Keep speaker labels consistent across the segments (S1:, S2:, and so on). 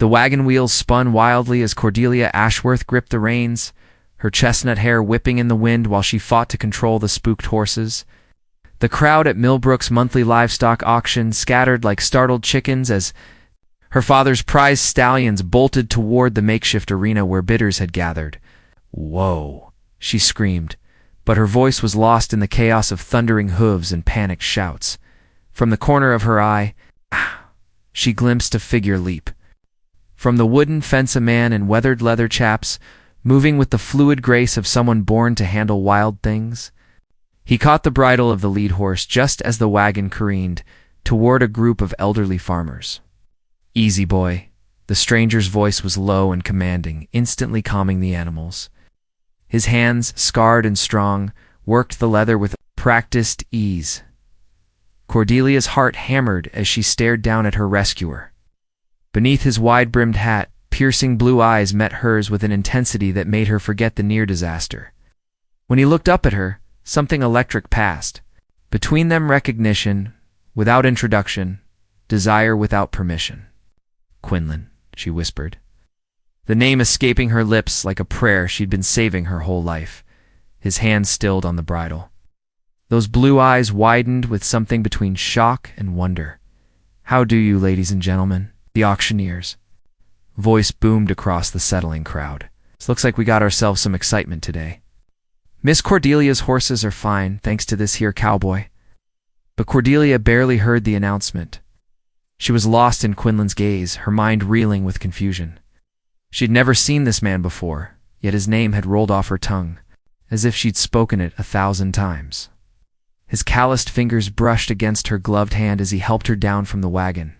S1: The wagon wheels spun wildly as Cordelia Ashworth gripped the reins, her chestnut hair whipping in the wind while she fought to control the spooked horses. The crowd at Millbrook's monthly livestock auction scattered like startled chickens as her father's prized stallions bolted toward the makeshift arena where bidders had gathered. "Whoa!" she screamed, but her voice was lost in the chaos of thundering hooves and panicked shouts. From the corner of her eye, she glimpsed a figure leap. From the wooden fence, a man in weathered leather chaps, moving with the fluid grace of someone born to handle wild things. He caught the bridle of the lead horse just as the wagon careened toward a group of elderly farmers. "Easy, boy." The stranger's voice was low and commanding, instantly calming the animals. His hands, scarred and strong, worked the leather with practiced ease. Cordelia's heart hammered as she stared down at her rescuer. Beneath his wide-brimmed hat, piercing blue eyes met hers with an intensity that made her forget the near disaster. When he looked up at her, something electric passed. Between them, recognition without introduction, desire without permission. "Quinlan," she whispered, the name escaping her lips like a prayer she'd been saving her whole life. His hand stilled on the bridle. Those blue eyes widened with something between shock and wonder. "How do you, ladies and gentlemen?" The auctioneer's voice boomed across the settling crowd. "This looks like we got ourselves some excitement today. Miss Cordelia's horses are fine, thanks to this here cowboy." But Cordelia barely heard the announcement. She was lost in Quinlan's gaze, her mind reeling with confusion. She'd never seen this man before, yet his name had rolled off her tongue, as if she'd spoken it 1,000 times. His calloused fingers brushed against her gloved hand as he helped her down from the wagon,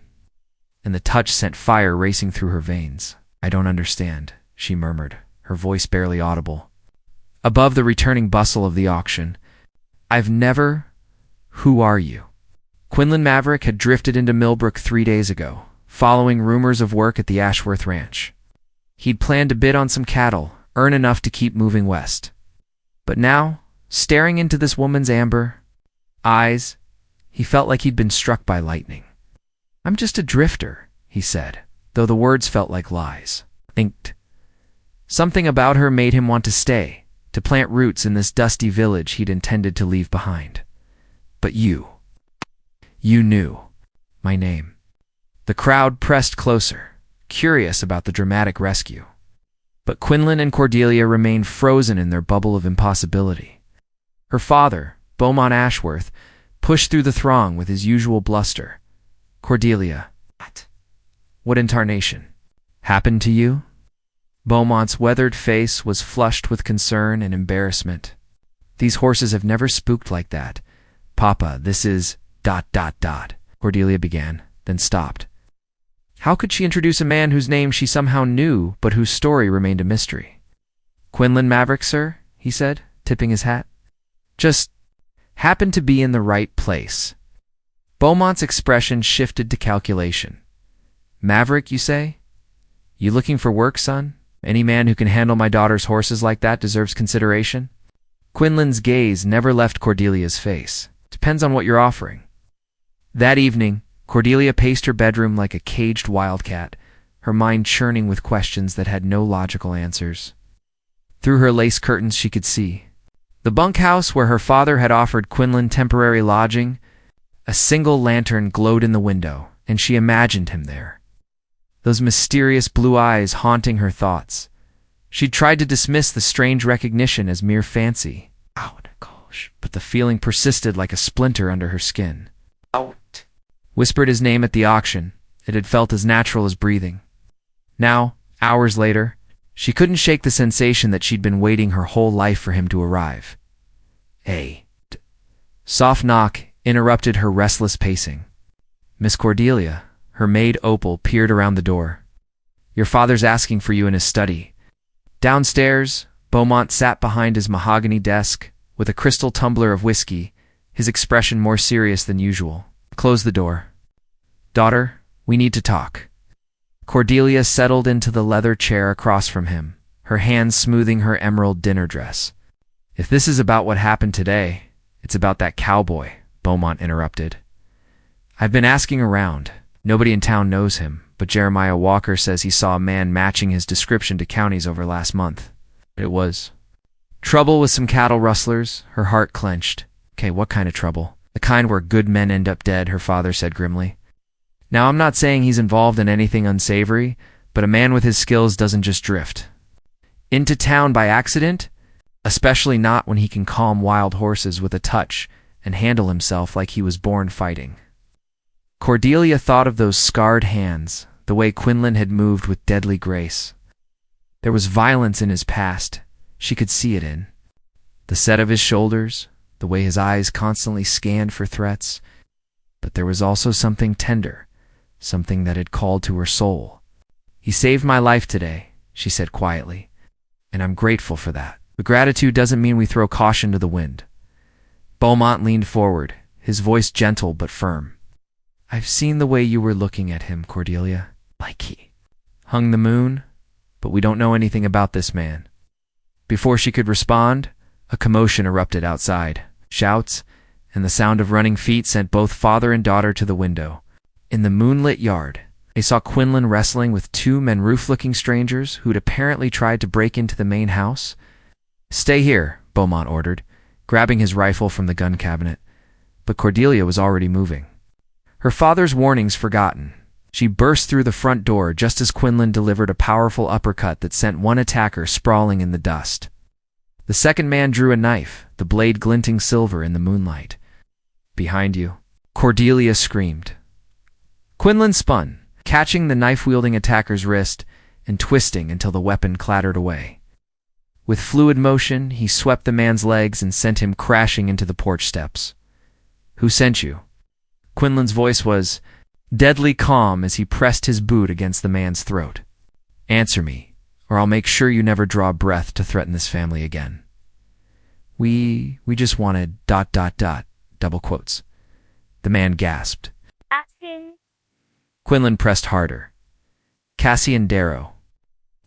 S1: and the touch sent fire racing through her veins. "I don't understand," she murmured, her voice barely audible. Above the returning bustle of the auction, Who are you?" Quinlan Maverick had drifted into Millbrook 3 days ago, following rumors of work at the Ashworth Ranch. He'd planned to bid on some cattle, earn enough to keep moving west. But now, staring into this woman's amber eyes, he felt like he'd been struck by lightning. "I'm just a drifter," he said, though the words felt like lies. Inked. Something about her made him want to stay, to plant roots in this dusty village he'd intended to leave behind. "But you knew my name." The crowd pressed closer, curious about the dramatic rescue. But Quinlan and Cordelia remained frozen in their bubble of impossibility. Her father, Beaumont Ashworth, pushed through the throng with his usual bluster. "Cordelia, what in tarnation happened to you?" Beaumont's weathered face was flushed with concern and embarrassment. "These horses have never spooked like that. Papa, this is ... Cordelia began, then stopped. How could she introduce a man whose name she somehow knew, but whose story remained a mystery? "Quinlan Maverick, sir," he said, tipping his hat. "Just happened to be in the right place." Beaumont's expression shifted to calculation. "Maverick, you say? You looking for work, son? Any man who can handle my daughter's horses like that deserves consideration." Quinlan's gaze never left Cordelia's face. "Depends on what you're offering." That evening, Cordelia paced her bedroom like a caged wildcat, her mind churning with questions that had no logical answers. Through her lace curtains she could see the bunkhouse where her father had offered Quinlan temporary lodging. A single lantern glowed in the window, and she imagined him there. Those mysterious blue eyes haunting her thoughts. She'd tried to dismiss the strange recognition as mere fancy. But the feeling persisted like a splinter under her skin. "Out," whispered his name at the auction. It had felt as natural as breathing. Now, hours later, she couldn't shake the sensation that she'd been waiting her whole life for him to arrive. A soft knock interrupted her restless pacing. Miss Cordelia, her maid Opal, peered around the door. "Your father's asking for you in his study." Downstairs, Beaumont sat behind his mahogany desk, with a crystal tumbler of whiskey, his expression more serious than usual. "Close the door. Daughter, we need to talk." Cordelia settled into the leather chair across from him, her hands smoothing her emerald dinner dress. "If this is about what happened today, it's about that cowboy," Beaumont interrupted. "I've been asking around. Nobody in town knows him, but Jeremiah Walker says he saw a man matching his description to counties over last month. It was trouble with some cattle rustlers. Her heart clenched. Okay, what kind of trouble? The kind where good men end up dead, her father said grimly. Now, I'm not saying he's involved in anything unsavory, but a man with his skills doesn't just drift into town by accident, especially not when he can calm wild horses with a touch and handle himself like he was born fighting. Cordelia thought of those scarred hands, the way Quinlan had moved with deadly grace. There was violence in his past. She could see it in the set of his shoulders, the way his eyes constantly scanned for threats. But there was also something tender, something that had called to her soul. He saved my life today, she said quietly, and I'm grateful for that. But gratitude doesn't mean we throw caution to the wind. Beaumont leaned forward, his voice gentle but firm. I've seen the way you were looking at him, Cordelia. Like he hung the moon, but we don't know anything about this man. Before she could respond, a commotion erupted outside. Shouts and the sound of running feet sent both father and daughter to the window. In the moonlit yard, they saw Quinlan wrestling with two Menroof-looking strangers who'd apparently tried to break into the main house. Stay here, Beaumont ordered, grabbing his rifle from the gun cabinet. But Cordelia was already moving. Her father's warnings forgotten, she burst through the front door just as Quinlan delivered a powerful uppercut that sent one attacker sprawling in the dust. The second man drew a knife, the blade glinting silver in the moonlight. Behind you, Cordelia screamed. Quinlan spun, catching the knife-wielding attacker's wrist and twisting until the weapon clattered away. With fluid motion, he swept the man's legs and sent him crashing into the porch steps. Who sent you? Quinlan's voice was deadly calm as he pressed his boot against the man's throat. Answer me, or I'll make sure you never draw breath to threaten this family again. We just wanted ... double quotes. The man gasped.
S2: Asking.
S1: Quinlan pressed harder. Cassian Darrow.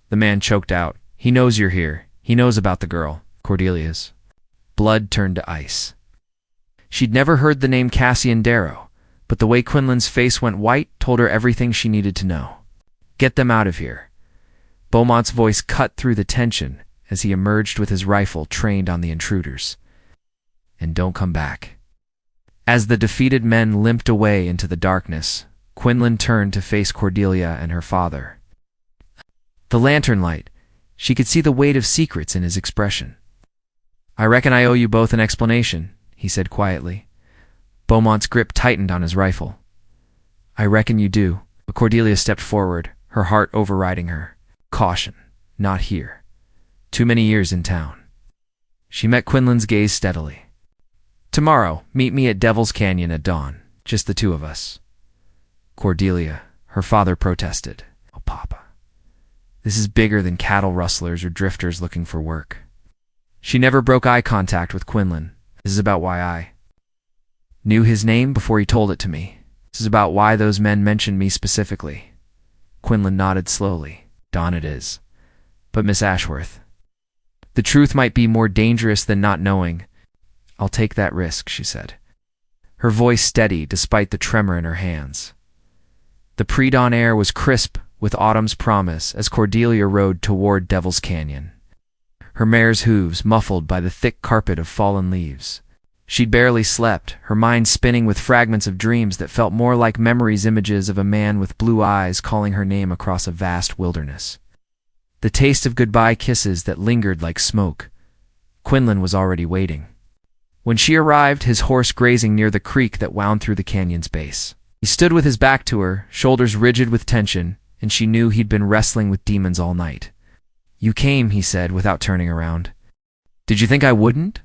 S1: The man choked out. He knows you're here. He knows about the girl, Cordelia's. Blood turned to ice. She'd never heard the name Cassian Darrow, but the way Quinlan's face went white told her everything she needed to know. Get them out of here. Beaumont's voice cut through the tension as he emerged with his rifle trained on the intruders. And don't come back. As the defeated men limped away into the darkness, Quinlan turned to face Cordelia and her father. The lantern light, she could see the weight of secrets in his expression. I reckon I owe you both an explanation, he said quietly. Beaumont's grip tightened on his rifle. I reckon you do, but Cordelia stepped forward, her heart overriding her. Caution, not here. Too many years in town. She met Quinlan's gaze steadily. Tomorrow, meet me at Devil's Canyon at dawn, just the two of us. Cordelia, her father protested. Oh, Papa. This is bigger than cattle rustlers or drifters looking for work. She never broke eye contact with Quinlan. This is about why I knew his name before he told it to me. This is about why those men mentioned me specifically. Quinlan nodded slowly. Dawn it is. But Miss Ashworth, the truth might be more dangerous than not knowing. I'll take that risk, she said, her voice steady despite the tremor in her hands. The pre-dawn air was crisp with autumn's promise as Cordelia rode toward Devil's Canyon, her mare's hooves muffled by the thick carpet of fallen leaves. She'd barely slept, her mind spinning with fragments of dreams that felt more like memories, images of a man with blue eyes calling her name across a vast wilderness. The taste of goodbye kisses that lingered like smoke. Quinlan was already waiting. When she arrived, his horse grazing near the creek that wound through the canyon's base. He stood with his back to her, shoulders rigid with tension, and she knew he'd been wrestling with demons all night. You came, he said, without turning around. Did you think I wouldn't?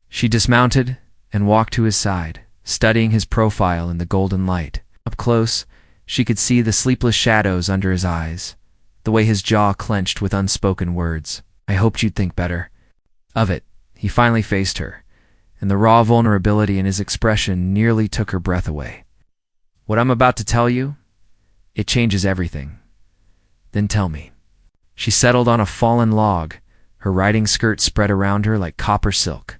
S1: She dismounted and walked to his side, studying his profile in the golden light. Up close, she could see the sleepless shadows under his eyes, the way his jaw clenched with unspoken words. I hoped you'd think better of it. He finally faced her, and the raw vulnerability in his expression nearly took her breath away. What I'm about to tell you, it changes everything. Then tell me. She settled on a fallen log, her riding skirt spread around her like copper silk.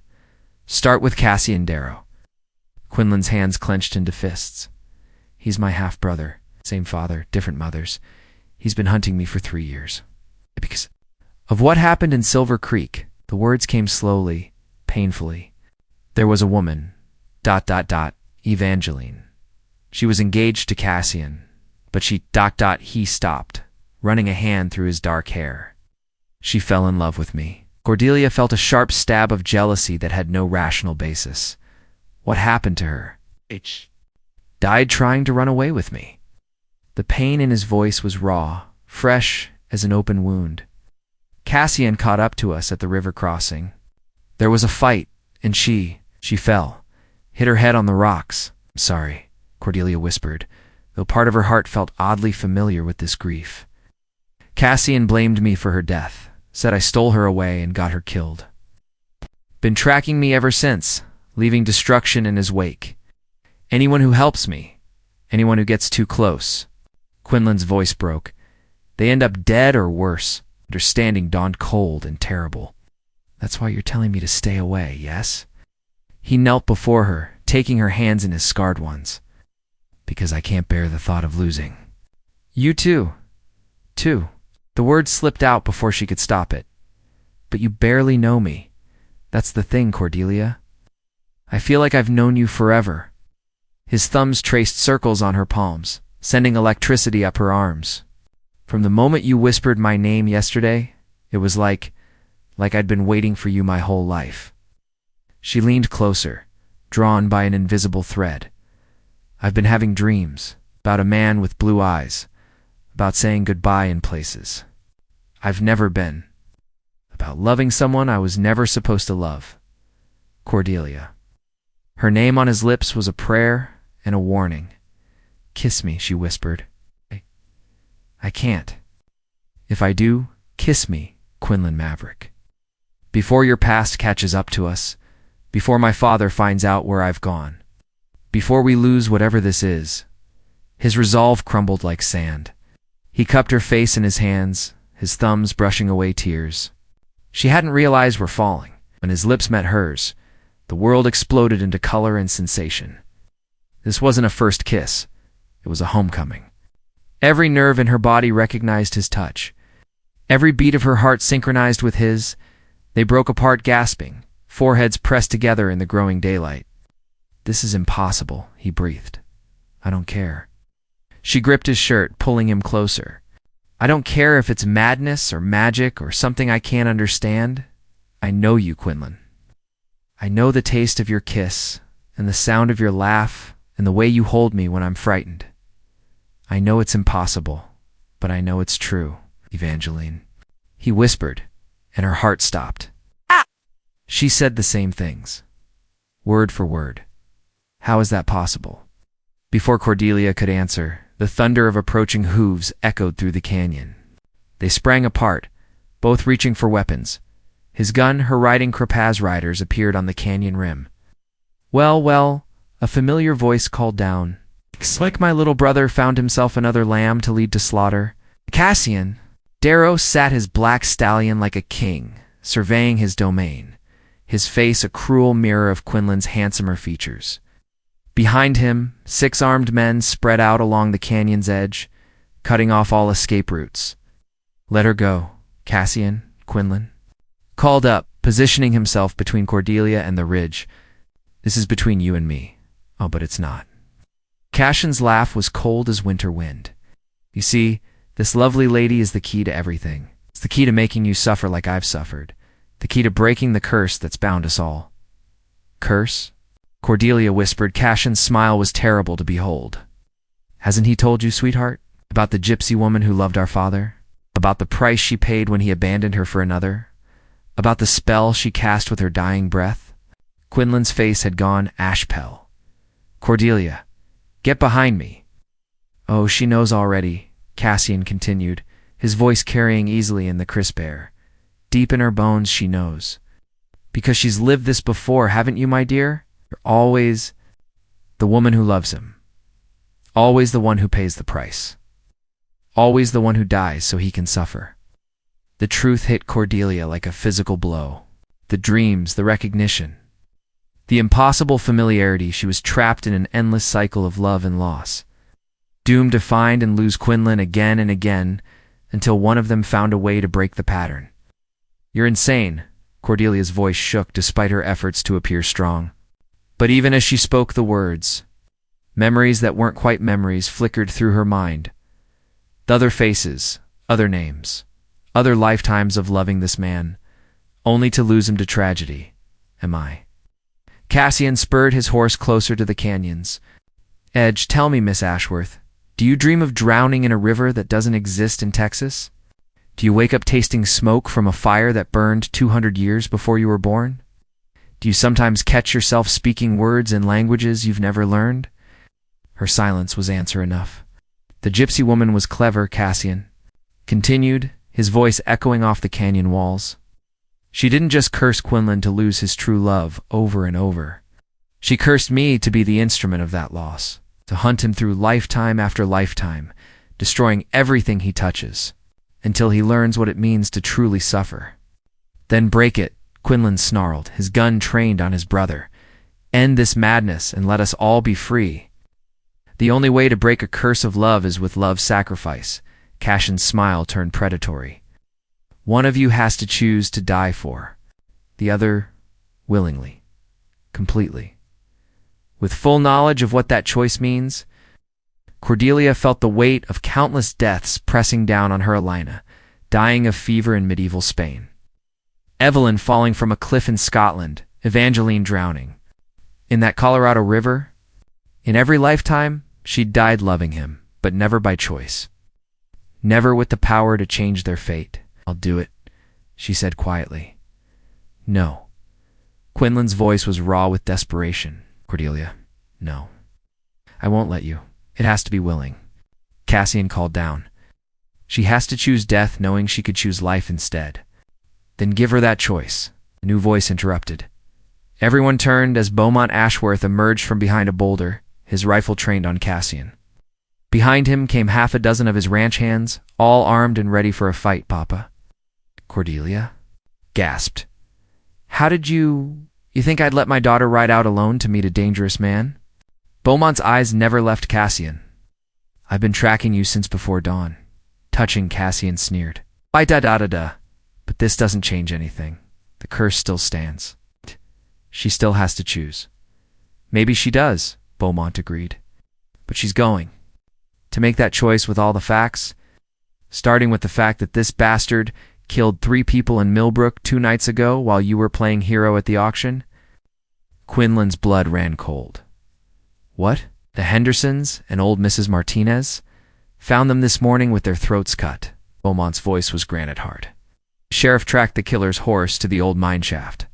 S1: Start with Cassian Darrow. Quinlan's hands clenched into fists. He's my half-brother. Same father, different mothers. He's been hunting me for 3 years. Because of what happened in Silver Creek, the words came slowly, painfully. There was a woman, ... Evangeline. She was engaged to Cassian, but he stopped, running a hand through his dark hair. She fell in love with me. Cordelia felt a sharp stab of jealousy that had no rational basis. What happened to her? Died trying to run away with me. The pain in his voice was raw, fresh as an open wound. Cassian caught up to us at the river crossing. There was a fight, and she fell, hit her head on the rocks. "I'm sorry," Cordelia whispered, though part of her heart felt oddly familiar with this grief. Cassian blamed me for her death, said I stole her away and got her killed. Been tracking me ever since, leaving destruction in his wake. Anyone who helps me, anyone who gets too close. Quinlan's voice broke. They end up dead or worse. Understanding dawned cold and terrible. That's why you're telling me to stay away, yes? He knelt before her, taking her hands in his scarred ones. Because I can't bear the thought of losing. You too. The word slipped out before she could stop it. But you barely know me. That's the thing, Cordelia. I feel like I've known you forever. His thumbs traced circles on her palms, sending electricity up her arms. From the moment you whispered my name yesterday, it was like I'd been waiting for you my whole life. She leaned closer, drawn by an invisible thread. I've been having dreams about a man with blue eyes, about saying goodbye in places I've never been, about loving someone I was never supposed to love. Cordelia. Her name on his lips was a prayer and a warning. Kiss me, she whispered. I can't. If I do, kiss me, Quinlan Maverick. Before your past catches up to us, before my father finds out where I've gone, before we lose whatever this is. His resolve crumbled like sand. He cupped her face in his hands, his thumbs brushing away tears. She hadn't realized we're falling. When his lips met hers, the world exploded into color and sensation. This wasn't a first kiss. It was a homecoming. Every nerve in her body recognized his touch. Every beat of her heart synchronized with his. They broke apart gasping, foreheads pressed together in the growing daylight. This is impossible, he breathed. I don't care. She gripped his shirt, pulling him closer. I don't care if it's madness or magic or something I can't understand. I know you, Quinlan. I know the taste of your kiss and the sound of your laugh and the way you hold me when I'm frightened. I know it's impossible, but I know it's true, Evangeline. He whispered, and her heart stopped. Ah! She said the same things, word for word. How is that possible? Before Cordelia could answer, the thunder of approaching hooves echoed through the canyon. They sprang apart, both reaching for weapons. His gun, her riding Crepaz riders appeared on the canyon rim. Well, a familiar voice called down. Like my little brother found himself another lamb to lead to slaughter. Cassian. Darrow sat his black stallion like a king, surveying his domain, his face a cruel mirror of Quinlan's handsomer features. Behind him, 6 armed men spread out along the canyon's edge, cutting off all escape routes. Let her go, Cassian, Quinlan. Called up, positioning himself between Cordelia and the ridge. This is between you and me. Oh, but it's not. Cassian's laugh was cold as winter wind. You see, this lovely lady is the key to everything. It's the key to making you suffer like I've suffered. The key to breaking the curse that's bound us all. Curse? Cordelia whispered. Cassian's smile was terrible to behold. Hasn't he told you, sweetheart? About the gypsy woman who loved our father? About the price she paid when he abandoned her for another? About the spell she cast with her dying breath? Quinlan's face had gone ash-pale. Cordelia, get behind me. Oh, she knows already, Cassian continued, his voice carrying easily in the crisp air. Deep in her bones she knows. Because she's lived this before, haven't you, my dear? You're always the woman who loves him. Always the one who pays the price. Always the one who dies so he can suffer. The truth hit Cordelia like a physical blow. The dreams, the recognition. The impossible familiarity. She was trapped in an endless cycle of love and loss. doomed to find and lose Quinlan again and again until one of them found a way to break the pattern. "You're insane." Cordelia's voice shook despite her efforts to appear strong. But even as she spoke the words, memories that weren't quite memories flickered through her mind. Other faces, other names, other lifetimes of loving this man, only to lose him to tragedy. Am I? Cassian spurred his horse closer to the canyons. "Edge, tell me, Miss Ashworth, do you dream of drowning in a river that doesn't exist in Texas? Do you wake up tasting smoke from a fire that burned 200 years before you were born? Do you sometimes catch yourself speaking words in languages you've never learned?" Her silence was answer enough. "The gypsy woman was clever," Cassian continued, his voice echoing off the canyon walls. "She didn't just curse Quinlan to lose his true love over and over. She cursed me to be the instrument of that loss, to hunt him through lifetime after lifetime, destroying everything he touches, until he learns what it means to truly suffer. Then break it," Quinlan snarled, his gun trained on his brother. "End this madness and let us all be free." "The only way to break a curse of love is with love's sacrifice." Cassian's smile turned predatory. "One of you has to choose to die for, the other willingly, completely. With full knowledge of what that choice means." Cordelia felt the weight of countless deaths pressing down on her Elena, dying of fever in medieval Spain. Evelyn falling from a cliff in Scotland, Evangeline drowning. In that Colorado River? In every lifetime, she'd died loving him, but never by choice. Never with the power to change their fate. "I'll do it," she said quietly. "No." Quinlan's voice was raw with desperation. "Cordelia, no. I won't let you. It has to be willing." Cassian called down. "She has to choose death knowing she could choose life instead." "Then give her that choice." A new voice interrupted. Everyone turned as Beaumont Ashworth emerged from behind a boulder, his rifle trained on Cassian. Behind him came half a dozen of his ranch hands, all armed and ready for a fight. "Papa." Cordelia gasped. "How did you think I'd let my daughter ride out alone to meet a dangerous man?" Beaumont's eyes never left Cassian. "I've been tracking you since before dawn." Touching, Cassian sneered. "Da-da-da-da. But this doesn't change anything. The curse still stands. She still has to choose." "Maybe she does," Beaumont agreed. "But she's going to make that choice with all the facts, starting with the fact that this bastard killed 3 people in Millbrook 2 nights ago while you were playing hero at the auction." Quinlan's blood ran cold. "What? The Hendersons and old Mrs. Martinez? Found them this morning with their throats cut." Beaumont's voice was granite hard. "Sheriff tracked the killer's horse to the old mine shaft.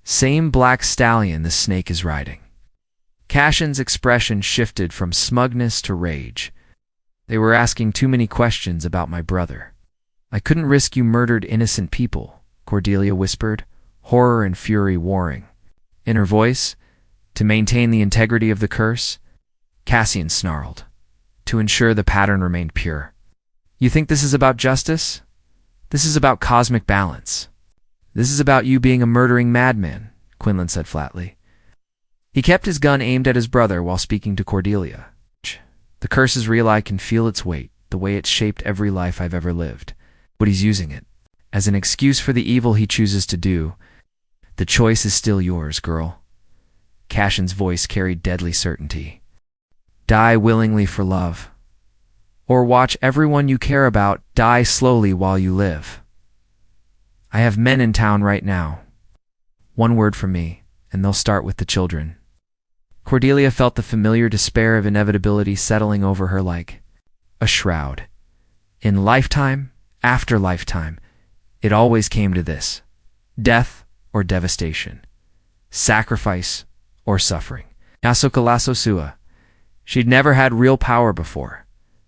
S1: Same black stallion the snake is riding." Cassian's expression shifted from smugness to rage. "They were asking too many questions about my brother. I couldn't risk you murdered innocent people," Cordelia whispered, horror and fury warring in her voice. "To maintain the integrity of the curse," Cassian snarled, "to ensure the pattern remained pure. You think this is about justice? This is about cosmic balance. This is about you being a murdering madman," Quinlan said flatly. He kept his gun aimed at his brother while speaking to Cordelia. "The curse is real. I can feel its weight, the way it's shaped every life I've ever lived. But he's using it as an excuse for the evil he chooses to do. The choice is still yours, girl." Cassian's voice carried deadly certainty. "Die willingly for love, or watch everyone you care about die slowly while you live. I have men in town right now. One word from me, and they'll start with the children." Cordelia felt the familiar despair of inevitability settling over her like a shroud. In lifetime after lifetime, it always came to this: death or devastation, sacrifice or suffering. Asokalaso sua. She'd never had real power before,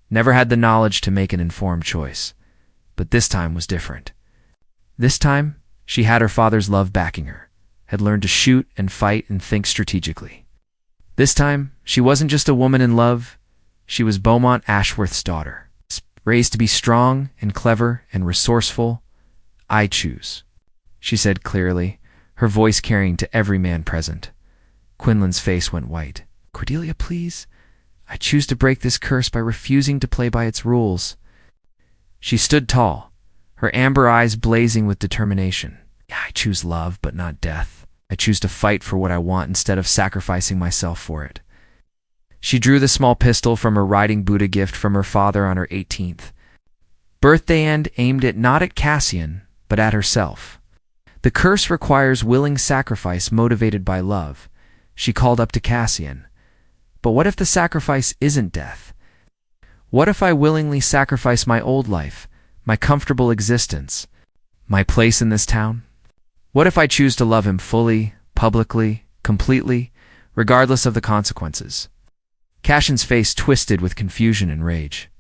S1: never had the knowledge to make an informed choice. But this time was different. This time, she had her father's love backing her, had learned to shoot and fight and think strategically. This time, she wasn't just a woman in love, she was Beaumont Ashworth's daughter, raised to be strong and clever and resourceful. "I choose," she said clearly, her voice carrying to every man present. Quinlan's face went white. "Cordelia, please. I choose to break this curse by refusing to play by its rules. She stood tall, her amber eyes blazing with determination. I choose love, but not death. I choose to fight for what I want instead of sacrificing myself for it. She drew the small pistol from her riding Buddha gift from her father on her 18th birthday and aimed it not at Cassian, but at herself. The curse requires willing sacrifice motivated by love. She called up to Cassian. But what if the sacrifice isn't death? What if I willingly sacrifice my old life, my comfortable existence, my place in this town? What if I choose to love him fully, publicly, completely, regardless of the consequences? Cassian's face twisted with confusion and rage.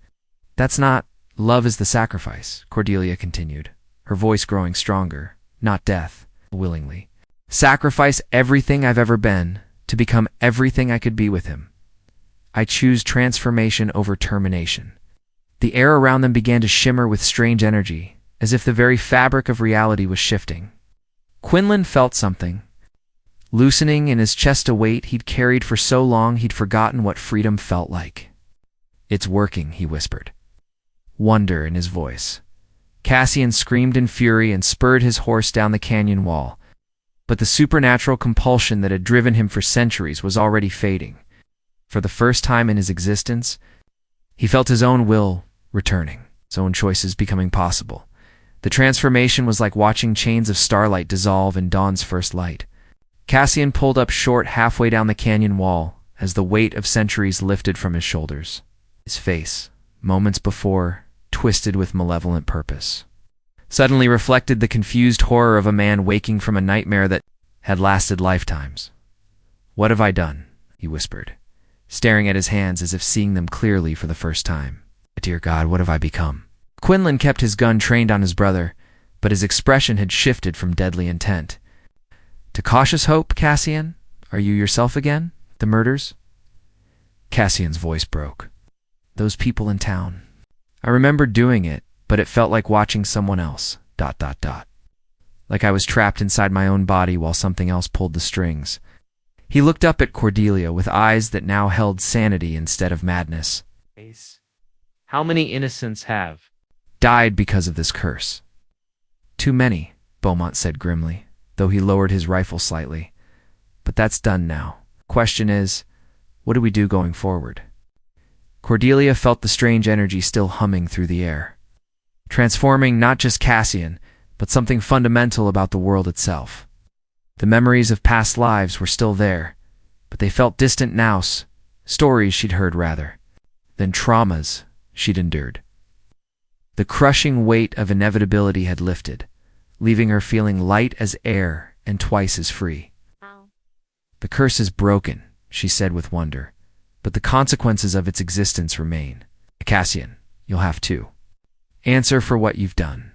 S1: That's not love is the sacrifice, Cordelia continued, her voice growing stronger. Not death, willingly. Sacrifice everything I've ever been to become everything I could be with him. I choose transformation over termination. The air around them began to shimmer with strange energy, as if the very fabric of reality was shifting. Quinlan felt something, loosening in his chest a weight he'd carried for so long he'd forgotten what freedom felt like. It's working, he whispered, wonder in his voice. Cassian screamed in fury and spurred his horse down the canyon wall, but the supernatural compulsion that had driven him for centuries was already fading. For the first time in his existence, he felt his own will returning, his own choices becoming possible. The transformation was like watching chains of starlight dissolve in dawn's first light. Cassian pulled up short halfway down the canyon wall as the weight of centuries lifted from his shoulders. His face, moments before, twisted with malevolent purpose, suddenly reflected the confused horror of a man waking from a nightmare that had lasted lifetimes. What have I done? He whispered, staring at his hands as if seeing them clearly for the first time. Dear God, what have I become? Quinlan kept his gun trained on his brother, but his expression had shifted from deadly intent to cautious hope. Cassian, are you yourself again? The murders? Cassian's voice broke. Those people in town. I remember doing it, but it felt like watching someone else, ... Like I was trapped inside my own body while something else pulled the strings. He looked up at Cordelia with eyes that now held sanity instead of madness. How many innocents have died because of this curse? Too many, Beaumont said grimly, though he lowered his rifle slightly. But that's done now. Question is, what do we do going forward? Cordelia felt the strange energy still humming through the air, transforming not just Cassian, but something fundamental about the world itself. The memories of past lives were still there, but they felt distant now, stories she'd heard rather than traumas she'd endured. The crushing weight of inevitability had lifted, leaving her feeling light as air and twice as free. The curse is broken, she said with wonder, but the consequences of its existence remain. Cassian, you'll have to answer for what you've done.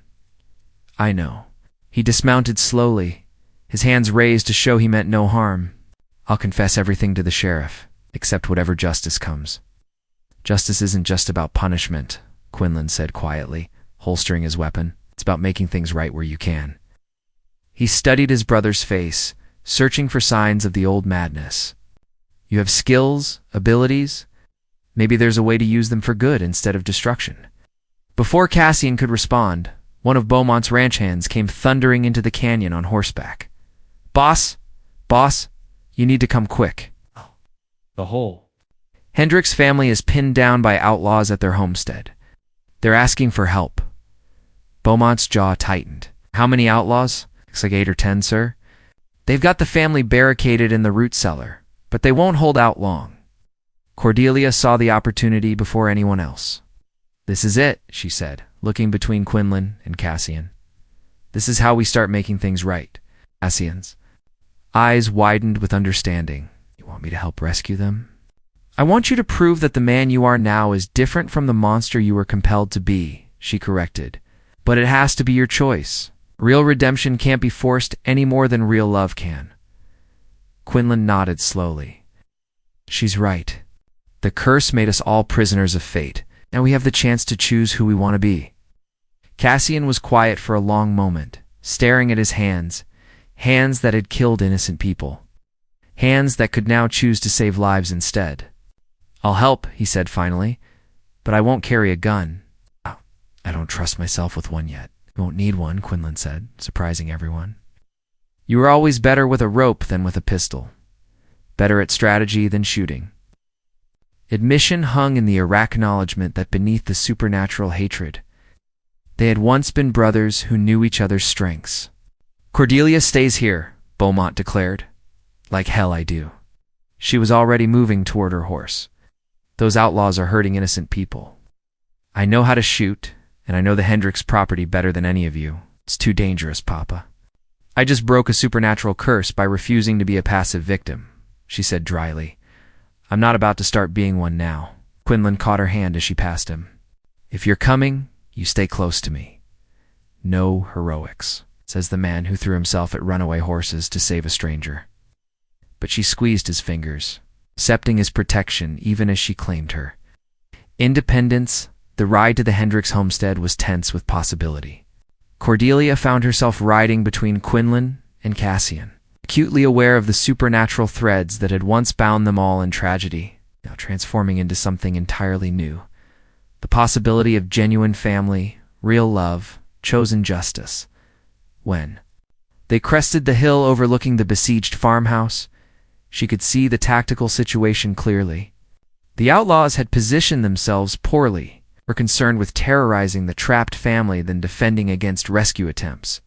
S1: I know. He dismounted slowly, his hands raised to show he meant no harm. I'll confess everything to the sheriff, except whatever justice comes. Justice isn't just about punishment, Quinlan said quietly, holstering his weapon. It's about making things right where you can. He studied his brother's face, searching for signs of the old madness. You have skills, abilities. Maybe there's a way to use them for good instead of destruction. Before Cassian could respond, one of Beaumont's ranch hands came thundering into the canyon on horseback. Boss, you need to come quick.
S2: The hole.
S1: Hendrick's family is pinned down by outlaws at their homestead. They're asking for help. Beaumont's jaw tightened. How many outlaws? Looks like 8 or 10, sir. They've got the family barricaded in the root cellar, but they won't hold out long. Cordelia saw the opportunity before anyone else. This is it, she said, looking between Quinlan and Cassian. This is how we start making things right. Cassian's eyes widened with understanding. You want me to help rescue them? I want you to prove that the man you are now is different from the monster you were compelled to be, she corrected. But it has to be your choice. Real redemption can't be forced any more than real love can. Quinlan nodded slowly. She's right. The curse made us all prisoners of fate. Now we have the chance to choose who we want to be. Cassian was quiet for a long moment, staring at his hands, hands that had killed innocent people, hands that could now choose to save lives instead. I'll help, he said finally, but I won't carry a gun. Oh, I don't trust myself with one yet. You won't need one, Quinlan said, surprising everyone. You are always better with a rope than with a pistol. Better at strategy than shooting. Admission hung in the Iraq acknowledgement that beneath the supernatural hatred, they had once been brothers who knew each other's strengths. Cordelia stays here, Beaumont declared. Like hell I do. She was already moving toward her horse. Those outlaws are hurting innocent people. I know how to shoot, and I know the Hendricks property better than any of you. It's too dangerous, Papa. I just broke a supernatural curse by refusing to be a passive victim, she said dryly. I'm not about to start being one now. Quinlan caught her hand as she passed him. If you're coming, you stay close to me. No heroics, says the man who threw himself at runaway horses to save a stranger. But she squeezed his fingers, accepting his protection even as she claimed her. Independence, the ride to the Hendricks homestead was tense with possibility. Cordelia found herself riding between Quinlan and Cassian, acutely aware of the supernatural threads that had once bound them all in tragedy, now transforming into something entirely new. The possibility of genuine family, real love, chosen justice. When they crested the hill overlooking the besieged farmhouse, she could see the tactical situation clearly. The outlaws had positioned themselves poorly, were concerned with terrorizing the trapped family than defending against rescue attempts.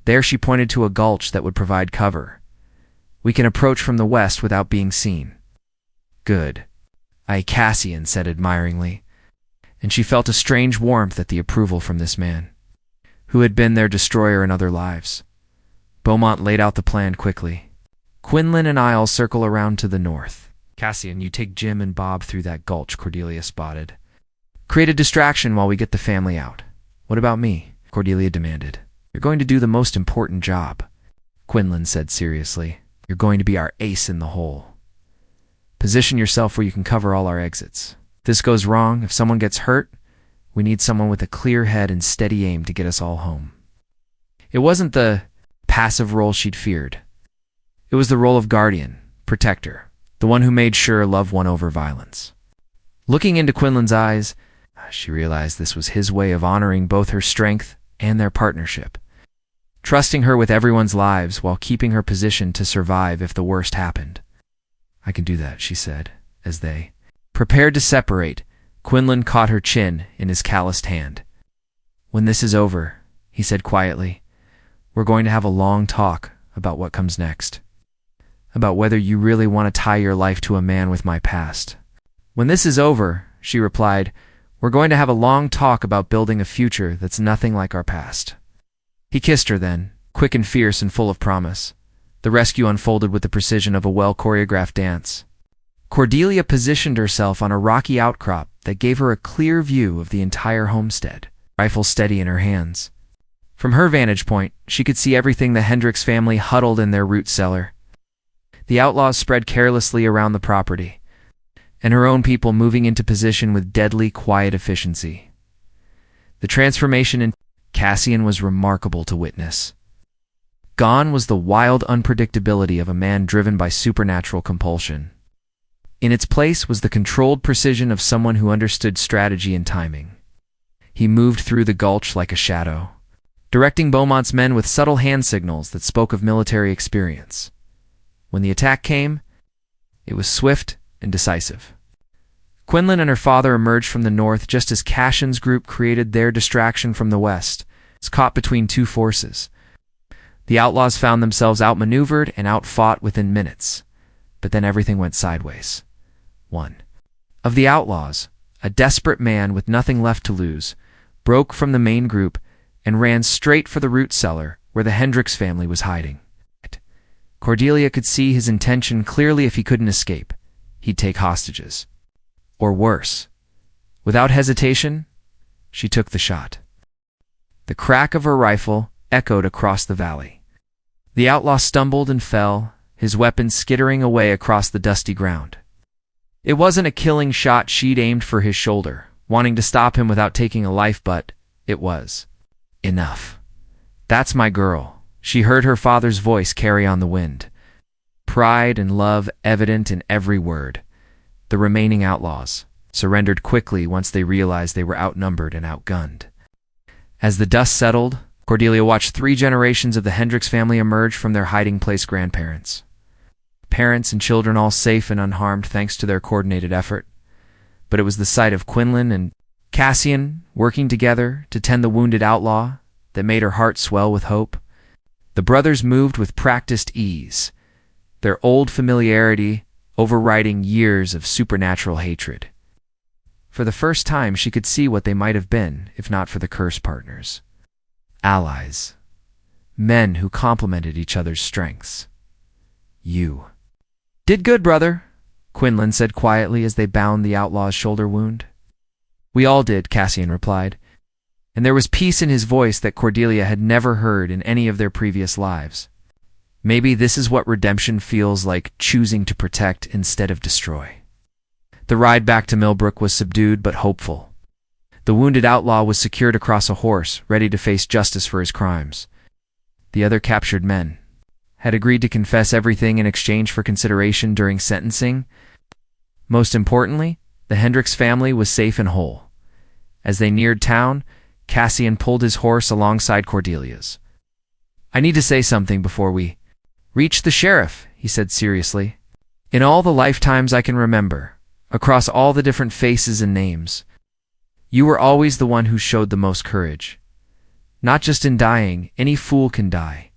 S1: There she pointed to a gulch that would provide cover. We can approach from the west without being seen. Good. Cassian said admiringly, and she felt a strange warmth at the approval from this man, who had been their destroyer in other lives. Beaumont laid out the plan quickly. Quinlan and I'll circle around to the north. Cassian, you take Jim and Bob through that gulch, Cordelia spotted. Create a distraction while we get the family out. What about me? Cordelia demanded. You're going to do the most important job, Quinlan said seriously. You're going to be our ace in the hole. Position yourself where you can cover all our exits. If this goes wrong, if someone gets hurt, we need someone with a clear head and steady aim to get us all home. It wasn't the passive role she'd feared. It was the role of guardian, protector, the one who made sure love won over violence. Looking into Quinlan's eyes, she realized this was his way of honoring both her strength and their partnership, trusting her with everyone's lives while keeping her positioned to survive if the worst happened. I can do that, she said, as they prepared to separate. Quinlan caught her chin in his calloused hand. When this is over, he said quietly, we're going to have a long talk about what comes next. About whether you really want to tie your life to a man with my past. When this is over, she replied, we're going to have a long talk about building a future that's nothing like our past. He kissed her then, quick and fierce and full of promise. The rescue unfolded with the precision of a well-choreographed dance. Cordelia positioned herself on a rocky outcrop that gave her a clear view of the entire homestead, rifle steady in her hands. From her vantage point, she could see everything the Hendricks family huddled in their root cellar. The outlaws spread carelessly around the property, and her own people moving into position with deadly quiet efficiency. The transformation in Cassian was remarkable to witness. Gone was the wild unpredictability of a man driven by supernatural compulsion. In its place was the controlled precision of someone who understood strategy and timing. He moved through the gulch like a shadow, directing Beaumont's men with subtle hand signals that spoke of military experience. When the attack came, it was swift and decisive. Quinlan and her father emerged from the north just as Cassian's group created their distraction from the west. It's caught between two forces. The outlaws found themselves outmaneuvered and outfought within minutes. But then everything went sideways. One of the outlaws, a desperate man with nothing left to lose, broke from the main group and ran straight for the root cellar where the Hendricks family was hiding. Cordelia could see his intention clearly. If he couldn't escape, he'd take hostages. Or worse. Without hesitation, she took the shot. The crack of her rifle echoed across the valley. The outlaw stumbled and fell, his weapon skittering away across the dusty ground. It wasn't a killing shot. She'd aimed for his shoulder, wanting to stop him without taking a life, but it was enough. That's my girl. She heard her father's voice carry on the wind, pride and love evident in every word. The remaining outlaws surrendered quickly once they realized they were outnumbered and outgunned. As the dust settled, Cordelia watched 3 generations of the Hendricks family emerge from their hiding place grandparents. Parents and children all safe and unharmed thanks to their coordinated effort. But it was the sight of Quinlan and Cassian working together to tend the wounded outlaw that made her heart swell with hope. The brothers moved with practiced ease, their old familiarity overriding years of supernatural hatred. For the first time, she could see what they might have been if not for the curse partners. Allies. Men who complemented each other's strengths. "You did good, brother," Quinlan said quietly as they bound the outlaw's shoulder wound. "We all did," Cassian replied, and there was peace in his voice that Cordelia had never heard in any of their previous lives. Maybe this is what redemption feels like, choosing to protect instead of destroy. The ride back to Millbrook was subdued but hopeful. The wounded outlaw was secured across a horse, ready to face justice for his crimes. The other captured men had agreed to confess everything in exchange for consideration during sentencing. Most importantly, the Hendricks family was safe and whole. As they neared town, Cassian pulled his horse alongside Cordelia's. "I need to say something before we reach the sheriff," he said seriously. "In all the lifetimes I can remember, across all the different faces and names, you were always the one who showed the most courage. Not just in dying, any fool can die,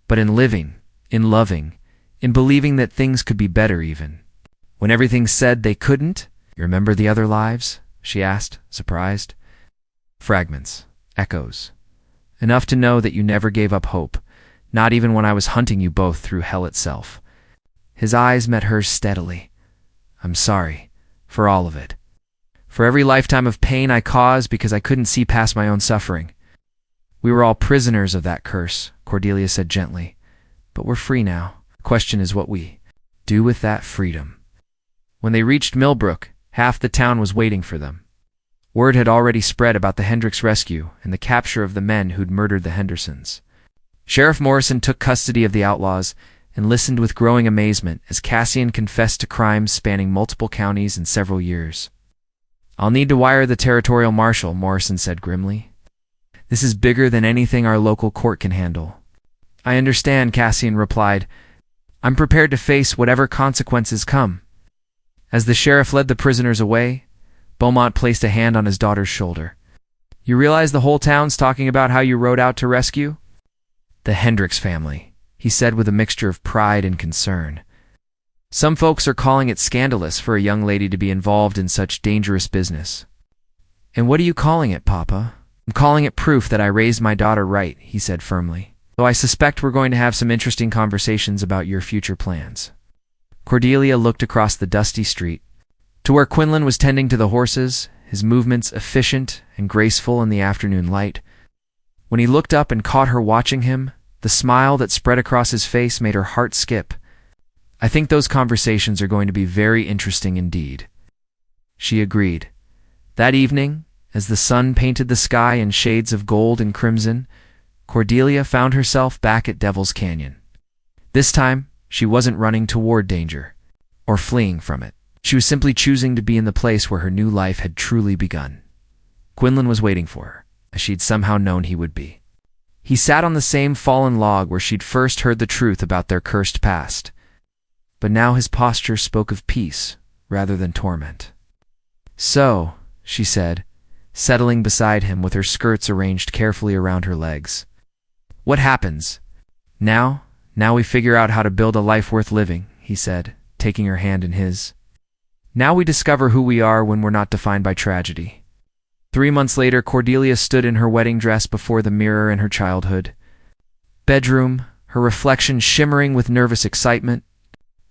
S1: but in living, in loving, in believing that things could be better even. When everything said they couldn't." "You remember the other lives?" she asked, surprised. "Fragments, echoes. Enough to know that you never gave up hope, not even when I was hunting you both through hell itself." His eyes met hers steadily. "I'm sorry for all of it. For every lifetime of pain I caused because I couldn't see past my own suffering. We were all prisoners of that curse," Cordelia said gently. "But we're free now. The question is what we do with that freedom." When they reached Millbrook, half the town was waiting for them. Word had already spread about the Hendricks rescue and the capture of the men who'd murdered the Hendersons. Sheriff Morrison took custody of the outlaws and listened with growing amazement as Cassian confessed to crimes spanning multiple counties in several years. "I'll need to wire the territorial marshal," Morrison said grimly. "This is bigger than anything our local court can handle." "I understand," Cassian replied. "I'm prepared to face whatever consequences come." As the sheriff led the prisoners away, Beaumont placed a hand on his daughter's shoulder. "You realize the whole town's talking about how you rode out to rescue the Hendricks family," he said with a mixture of pride and concern. "Some folks are calling it scandalous for a young lady to be involved in such dangerous business." "And what are you calling it, Papa?" "I'm calling it proof that I raised my daughter right," he said firmly. "Though I suspect we're going to have some interesting conversations about your future plans." Cordelia looked across the dusty street to where Quinlan was tending to the horses, his movements efficient and graceful in the afternoon light. When he looked up and caught her watching him, the smile that spread across his face made her heart skip. "I think those conversations are going to be very interesting indeed." She agreed. That evening, as the sun painted the sky in shades of gold and crimson, Cordelia found herself back at Devil's Canyon. This time, she wasn't running toward danger or fleeing from it. She was simply choosing to be in the place where her new life had truly begun. Quinlan was waiting for her, as she'd somehow known he would be. He sat on the same fallen log where she'd first heard the truth about their cursed past, but now his posture spoke of peace rather than torment. "So," she said, settling beside him with her skirts arranged carefully around her legs. "What happens? Now we figure out how to build a life worth living," he said, taking her hand in his. "Now we discover who we are when we're not defined by tragedy." 3 months later, Cordelia stood in her wedding dress before the mirror in her childhood bedroom, her reflection shimmering with nervous excitement.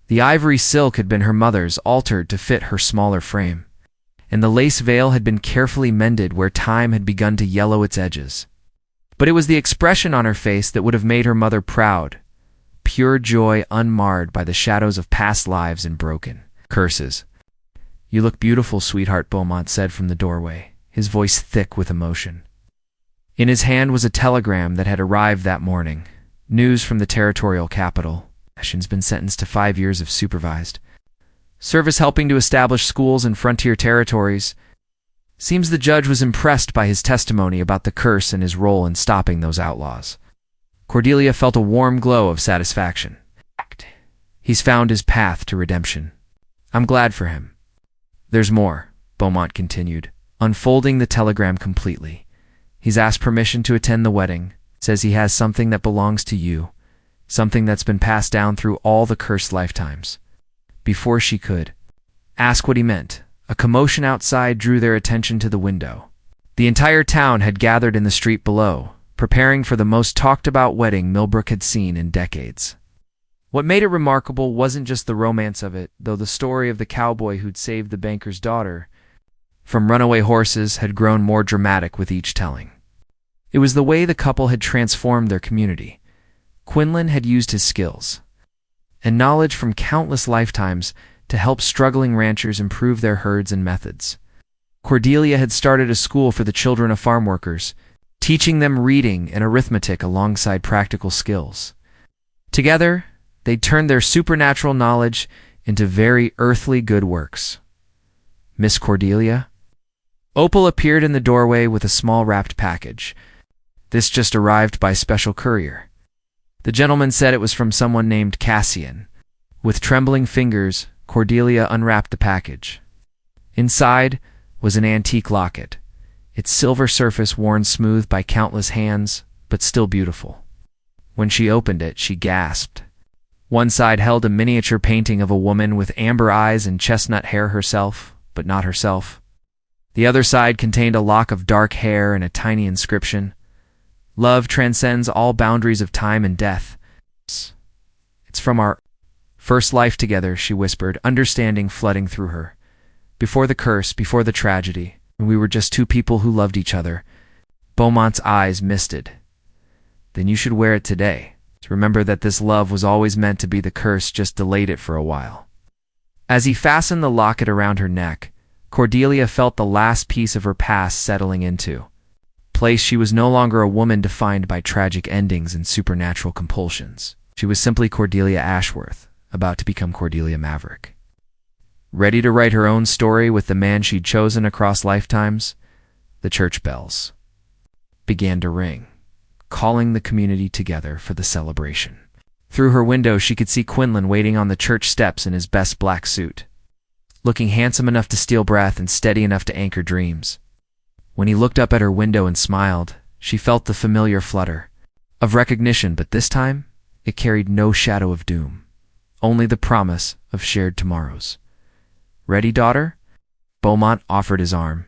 S1: The ivory silk had been her mother's, altered to fit her smaller frame, and the lace veil had been carefully mended where time had begun to yellow its edges. But it was the expression on her face that would have made her mother proud, pure joy unmarred by the shadows of past lives and broken curses. "You look beautiful, sweetheart," Beaumont said from the doorway, his voice thick with emotion. In his hand was a telegram that had arrived that morning, news from the territorial capital. "Ashton's been sentenced to 5 years of supervised service helping to establish schools in frontier territories. Seems the judge was impressed by his testimony about the curse and his role in stopping those outlaws. Cordelia felt a warm glow of satisfaction. He's found his path to redemption. I'm glad for him. There's more, Beaumont continued, unfolding the telegram completely. He's asked permission to attend the wedding, says he has something that belongs to you, something that's been passed down through all the cursed lifetimes. Before she could ask what he meant, a commotion outside drew their attention to the window. The entire town had gathered in the street below, preparing for the most talked-about wedding Millbrook had seen in decades. What made it remarkable wasn't just the romance of it, though the story of the cowboy who'd saved the banker's daughter from runaway horses had grown more dramatic with each telling. It was the way the couple had transformed their community. Quinlan had used his skills and knowledge from countless lifetimes to help struggling ranchers improve their herds and methods. Cordelia had started a school for the children of farm workers, teaching them reading and arithmetic alongside practical skills. Together, they'd turned their supernatural knowledge into very earthly good works. Miss Cordelia? Opal appeared in the doorway with a small wrapped package. This just arrived by special courier. The gentleman said it was from someone named Cassian. With trembling fingers, Cordelia unwrapped the package. Inside was an antique locket, its silver surface worn smooth by countless hands, but still beautiful. When she opened it, she gasped. One side held a miniature painting of a woman with amber eyes and chestnut hair herself, but not herself. The other side contained a lock of dark hair and a tiny inscription. Love transcends all boundaries of time and death. It's from our first life together, she whispered, understanding flooding through her. Before the curse, before the tragedy, when we were just two people who loved each other. Beaumont's eyes misted. Then you should wear it today, to remember that this love was always meant to be the curse, just delayed it for a while. As he fastened the locket around her neck, Cordelia felt the last piece of her past settling into place. She was no longer a woman defined by tragic endings and supernatural compulsions. She was simply Cordelia Ashworth, about to become Cordelia Maverick. Ready to write her own story with the man she'd chosen across lifetimes, the church bells began to ring, calling the community together for the celebration. Through her window, she could see Quinlan waiting on the church steps in his best black suit, looking handsome enough to steal breath and steady enough to anchor dreams. When he looked up at her window and smiled, she felt the familiar flutter of recognition, but this time it carried no shadow of doom, only the promise of shared tomorrows. Ready, daughter? Beaumont offered his arm.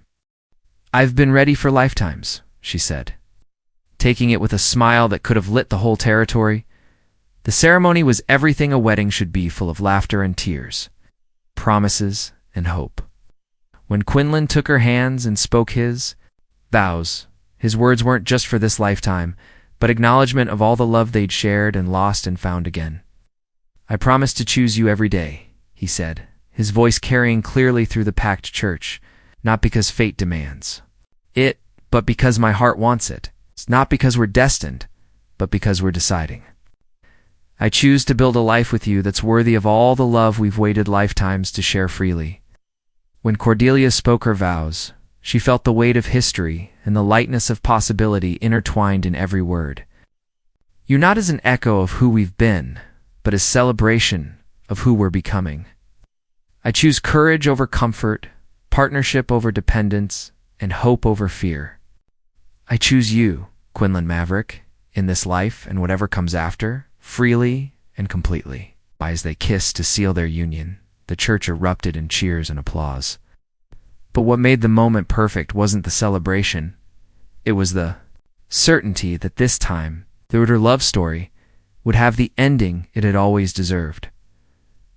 S1: I've been ready for lifetimes, she said, taking it with a smile that could have lit the whole territory. The ceremony was everything a wedding should be, full of laughter and tears, promises and hope. When Quinlan took her hands and spoke his vows, his words weren't just for this lifetime, but acknowledgement of all the love they'd shared and lost and found again. I promise to choose you every day, he said, his voice carrying clearly through the packed church, not because fate demands it, but because my heart wants it. It's not because we're destined, but because we're deciding. I choose to build a life with you that's worthy of all the love we've waited lifetimes to share freely. When Cordelia spoke her vows, she felt the weight of history and the lightness of possibility intertwined in every word. You're not as an echo of who we've been, but as celebration of who we're becoming. I choose courage over comfort, partnership over dependence, and hope over fear. I choose you, Quinlan Maverick, in this life and whatever comes after, freely and completely. As they kissed to seal their union, the church erupted in cheers and applause. But what made the moment perfect wasn't the celebration. It was the certainty that this time, their love story would have the ending it had always deserved.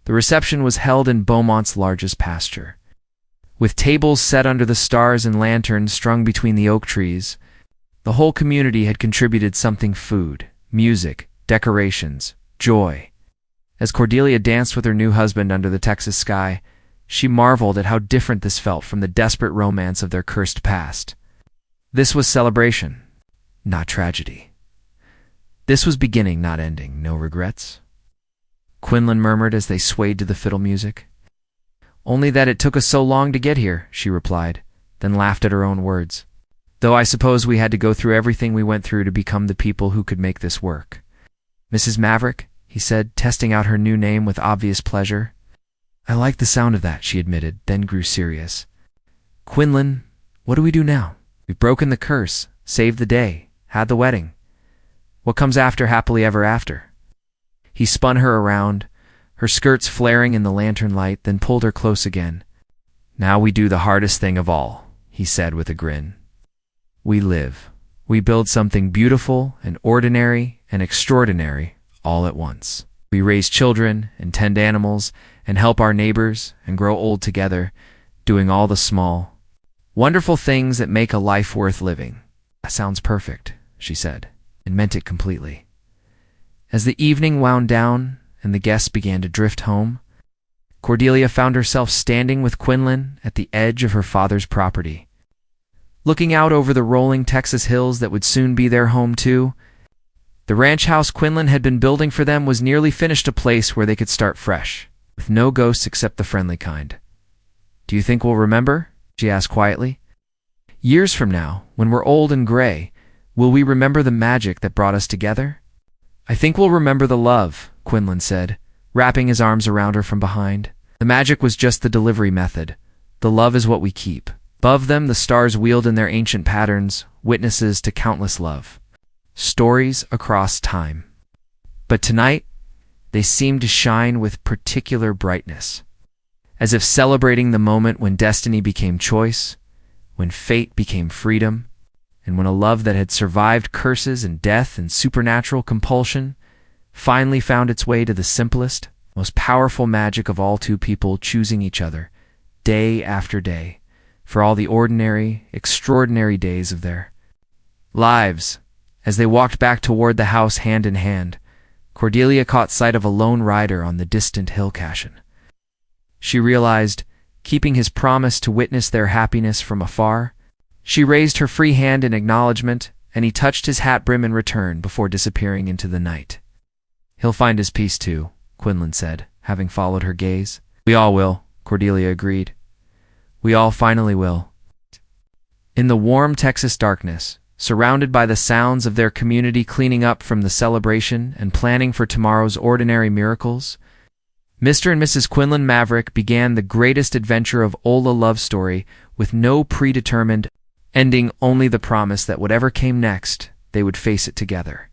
S1: The reception was held in Beaumont's largest pasture. With tables set under the stars and lanterns strung between the oak trees, the whole community had contributed something: food, music, decorations, joy. As Cordelia danced with her new husband under the Texas sky, she marveled at how different this felt from the desperate romance of their cursed past. This was celebration, not tragedy. This was beginning, not ending. No regrets? Quinlan murmured as they swayed to the fiddle music. Only that it took us so long to get here, she replied, then laughed at her own words. Though I suppose we had to go through everything we went through to become the people who could make this work. Mrs. Maverick, he said, testing out her new name with obvious pleasure. I like the sound of that, she admitted, then grew serious. Quinlan, what do we do now? We've broken the curse, saved the day, had the wedding. What comes after happily ever after? He spun her around, her skirts flaring in the lantern light, then pulled her close again. Now we do the hardest thing of all, he said with a grin. We live. We build something beautiful and ordinary and extraordinary all at once. We raise children and tend animals and help our neighbors and grow old together, doing all the small, wonderful things that make a life worth living. That sounds perfect, she said, and meant it completely. As the evening wound down and the guests began to drift home, Cordelia found herself standing with Quinlan at the edge of her father's property. Looking out over the rolling Texas hills that would soon be their home too, the ranch house Quinlan had been building for them was nearly finished, a place where they could start fresh, with no ghosts except the friendly kind. Do you think we'll remember? She asked quietly. Years from now, when we're old and gray, will we remember the magic that brought us together? I think we'll remember the love, Quinlan said, wrapping his arms around her from behind. The magic was just the delivery method. The love is what we keep. Above them, the stars wheeled in their ancient patterns, witnesses to countless love. Stories across time. But tonight, they seemed to shine with particular brightness, as if celebrating the moment when destiny became choice, when fate became freedom, and when a love that had survived curses and death and supernatural compulsion finally found its way to the simplest, most powerful magic of all, two people choosing each other, day after day, for all the ordinary, extraordinary days of their lives. As they walked back toward the house hand in hand, Cordelia caught sight of a lone rider on the distant hill cache. She realized, keeping his promise to witness their happiness from afar. She raised her free hand in acknowledgement, and he touched his hat brim in return before disappearing into the night. He'll find his peace too, Quinlan said, having followed her gaze. We all will, Cordelia agreed. We all finally will. In the warm Texas darkness, surrounded by the sounds of their community cleaning up from the celebration and planning for tomorrow's ordinary miracles, Mr. and Mrs. Quinlan Maverick began the greatest adventure of Ola love story with no predetermined ending, only the promise that whatever came next, they would face it together.